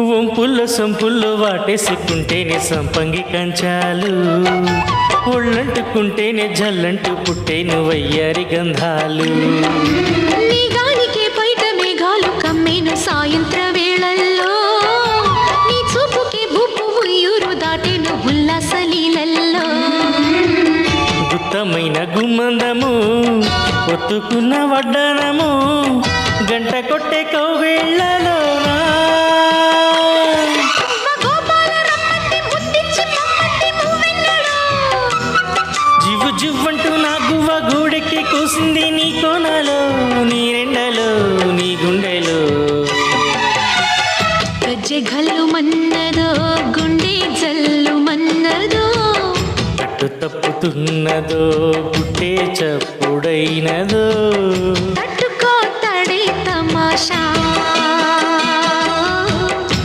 వంపుల్లో సంపుల్లో వాటేసుకుంటేనే సంపంగి కంచాలు, ఒళ్ళంటుకుంటేనే జల్లంటూ పుట్టేను వయ్యారి గంధాలు. మేఘానికే బయట మేఘాలు కమ్మేను సాయంత్ర వేళల్లో, నీ చూపుకి బుప్పు ఉయ్యూరు దాటేను ఉల్లాస లీలల్లో. గుత్తమైన గుమ్మందము ఒత్తుకున్న వడ్డనము గంట కొట్టే కౌవేళ్లలోనా, జివ్వు జివ్వంటూ నా గువ్వ గూడెక్కి కూసింది నీ కోనలో, నీ రెండలో, నీ గుండెలో. గజ్జె గల్లు మన్నదో గుండె జల్లు మన్నదో, అట్టు తప్పుతున్నదో గుట్టే చప్పుడైనదో.